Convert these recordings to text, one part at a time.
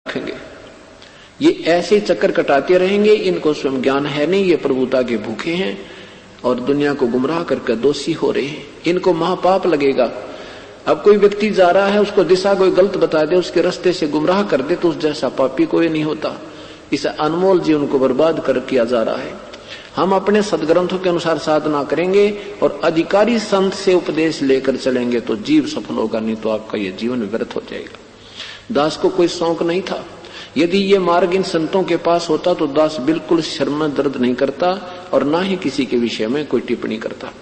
रखेंगे। ये ऐसे चक्कर कटाते रहेंगे, इनको स्वयं ज्ञान है नहीं, ये प्रभुता के भूखे हैं और दुनिया को गुमराह करके दोषी हो रहे हैं, इनको महापाप लगेगा। अब कोई व्यक्ति जा रहा है, उसको दिशा कोई गलत बता दे, उसके रास्ते से गुमराह कर दे, तो उस जैसा पापी कोई नहीं होता। इस अनमोल जीवन को बर्बाद कर किया जा रहा है। हम अपने सदग्रंथों के अनुसार साधना करेंगे और अधिकारी संत से उपदेश लेकर चलेंगे तो जीव सफल होगा, नहीं तो आपका यह जीवन व्यर्थ हो जाएगा। दास को कोई शौक नहीं था। यदि ये मार्ग इन संतों के पास होता तो दास बिल्कुल शर्म में दर्द नहीं करता और ना ही किसी के विषय में कोई टिप्पणी करता।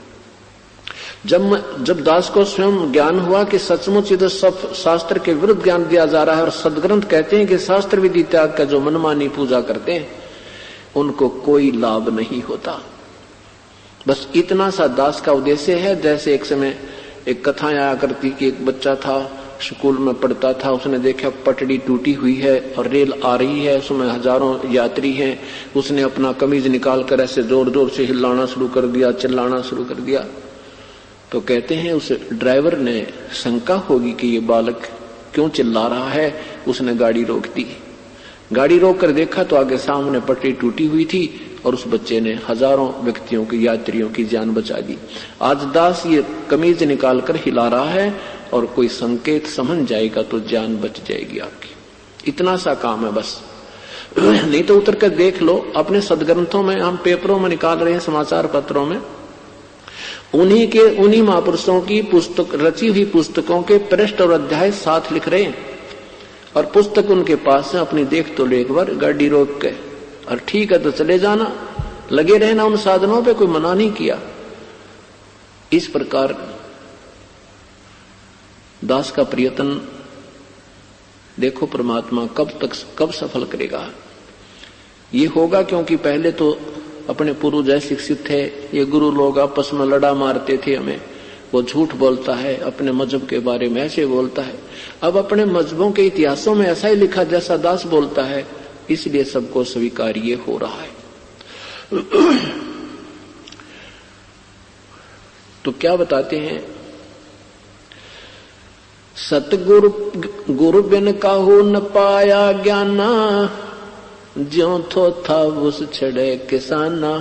जब दास को स्वयं ज्ञान हुआ कि सचमुच इधर सब शास्त्र के विरुद्ध ज्ञान दिया जा रहा है और सदग्रंथ कहते हैं कि शास्त्र विधि त्याग का जो मनमानी पूजा करते हैं उनको कोई लाभ नहीं होता। बस इतना सा दास का उद्देश्य है। जैसे एक समय एक कथा आया करती कि एक बच्चा था, स्कूल में पढ़ता था, उसने देखा पटड़ी टूटी हुई है और रेल आ रही है, उसमें हजारों यात्री हैं। उसने अपना कमीज निकाल कर ऐसे जोर जोर से हिलाना शुरू कर दिया, चिल्लाना शुरू कर दिया। तो कहते हैं उस ड्राइवर ने शंका होगी कि ये बालक क्यों चिल्ला रहा है, उसने गाड़ी रोक दी। गाड़ी रोक कर देखा तो आगे सामने पटरी टूटी हुई थी और उस बच्चे ने हजारों व्यक्तियों की, यात्रियों की जान बचा दी। आज दास ये कमीज निकाल कर हिला रहा है और कोई संकेत समझ जाएगा तो जान बच जाएगी आपकी। इतना सा काम है बस। नहीं तो उतर कर देख लो अपने सदग्रंथों में, हम पेपरों में निकाल रहे हैं, समाचार पत्रों में, उन्हीं महापुरुषों की पुस्तक, रची हुई पुस्तकों के पृष्ठ और अध्याय साथ लिख रहे हैं और पुस्तक उनके पास है। अपनी देख तो ले एक बार गाड़ी रोक के, और ठीक है तो चले जाना, लगे रहना उन साधनों पे, कोई मना नहीं किया। इस प्रकार दास का प्रयत्न देखो परमात्मा कब सफल करेगा। ये होगा क्योंकि पहले तो अपने पूर्वज जैसे शिक्षित थे, ये गुरु लोग आपस में लड़ा मारते थे हमें, वो झूठ बोलता है, अपने मजहब के बारे में ऐसे बोलता है। अब अपने मजहबों के इतिहासों में ऐसा ही लिखा जैसा दास बोलता है, इसलिए सबको स्वीकार्य हो रहा है। तो क्या बताते हैं, सतगुरु गुरु बिन काहू न पाया ज्ञाना, ज्यों थो था उस छड़े किसाना।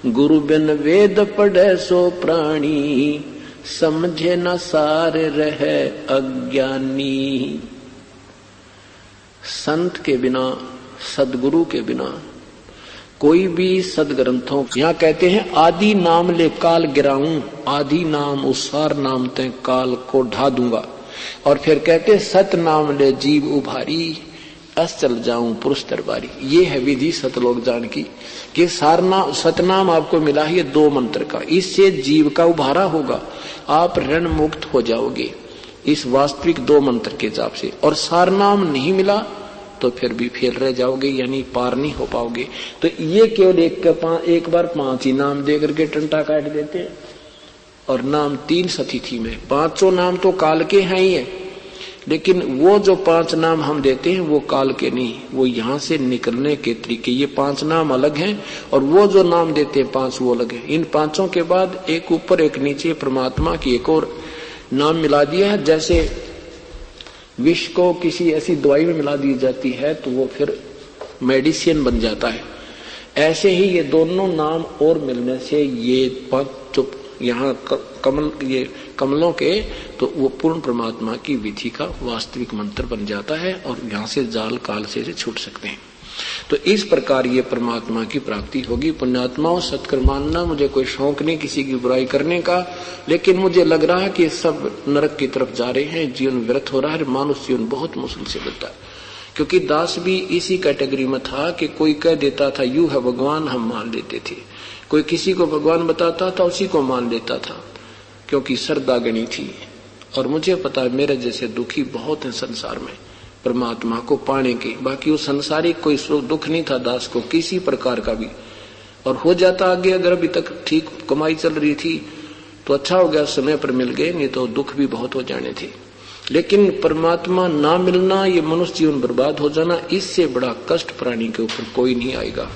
गुरु बिन वेद पढ़े सो प्राणी, समझे न सार रहे अज्ञानी। संत के बिना, सदगुरु के बिना कोई भी सदग्रंथों, यहां कहते हैं आदि नाम ले काल गिराऊं, आदि नाम उसार नाम ते काल को ढा दूंगा। और फिर कहते सत नाम ले जीव उभारी, अस चल जाऊं पुरुष दरबारी। ये है विधि सतलोक जान की कि सतनाम आपको मिला है 2 मंत्र का, इससे जीव का उभारा होगा, आप ऋण मुक्त हो जाओगे इस वास्तविक 2 मंत्र के जाप से। और सार नाम नहीं मिला तो फिर भी फेल रह जाओगे, यानी पार नहीं हो पाओगे। तो ये केवल एक बार 5 ही नाम दे करके टंटा काट देते हैं। और नाम 3 सतिथि में, 5 नाम तो काल के हैं ही है, लेकिन वो जो 5 नाम हम देते हैं वो काल के नहीं, वो यहां से निकलने के तरीके। ये 5 नाम अलग हैं और वो जो नाम देते हैं 5 वो अलग है। इन 5 के बाद एक ऊपर एक नीचे परमात्मा की एक और नाम मिला दिया है। जैसे विष को किसी ऐसी दवाई में मिला दी जाती है तो वो फिर मेडिसिन बन जाता है, ऐसे ही ये दोनों नाम और मिलने से ये 5 यहाँ ये कमलों के, तो वो पूर्ण परमात्मा की विधि का वास्तविक मंत्र बन जाता है और यहाँ से जाल काल से छूट सकते हैं। तो इस प्रकार ये परमात्मा की प्राप्ति होगी। पुण्यात्माओं, सत्कर्म मानना, मुझे कोई शौक नहीं किसी की बुराई करने का, लेकिन मुझे लग रहा है कि सब नरक की तरफ जा रहे हैं, जीवन व्यर्थ हो रहा है, मानुष जीवन बहुत मुश्किल से मिलता है। क्योंकि दास भी इसी कैटेगरी में था कि कोई कह देता था यू है भगवान, हम मान लेते थे। कोई किसी को भगवान बताता था, उसी को मान लेता था, क्योंकि श्रद्धा गणी थी। और मुझे पता है मेरे जैसे दुखी बहुत हैं संसार में परमात्मा को पाने के। बाकी वो संसारिक कोई दुख नहीं था दास को किसी प्रकार का भी, और हो जाता आगे। अगर अभी तक ठीक कमाई चल रही थी तो अच्छा हो गया, समय पर मिल गए, नहीं तो दुख भी बहुत हो जाने थे। लेकिन परमात्मा ना मिलना, ये मनुष्य जीवन बर्बाद हो जाना, इससे बड़ा कष्ट प्राणी के ऊपर कोई नहीं आएगा।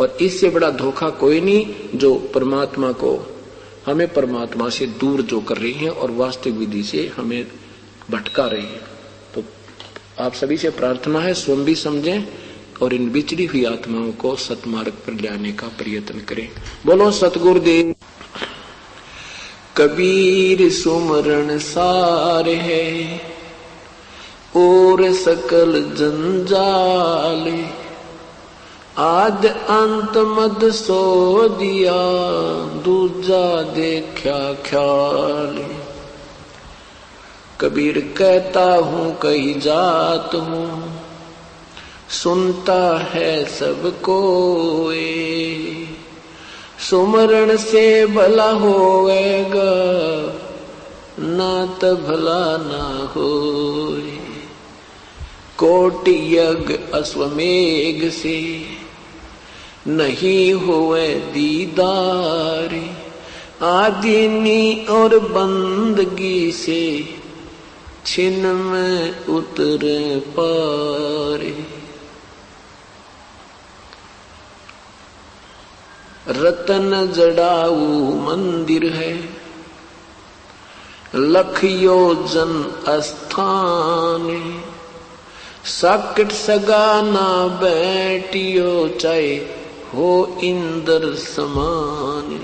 और इससे बड़ा धोखा कोई नहीं जो परमात्मा को, हमें परमात्मा से दूर जो कर रही है और वास्तविक विधि से हमें भटका रही है। तो आप सभी से प्रार्थना है स्वयं भी समझें और इन बिछड़ी हुई आत्माओं को सतमार्ग पर लाने का प्रयत्न करें। बोलो सतगुरुदेव। कबीर सुमरण सार है और सकल जंजाल, आद अंत मद सो दिया दूजा देखा ख्याल। कबीर कहता हूँ कही जात हूँ, सुनता है सबको, सुमरण से भला होएगा ना तो भला ना होए। कोटि यज्ञ अश्वमेघ से नहीं हुए दीदार, आदीनी और बंदगी से छिन में उतरे पारे। रतन जड़ाऊ मंदिर है, लख योजन स्थान, साकट सगाना बैठियो चाहे हो इंद्र समान।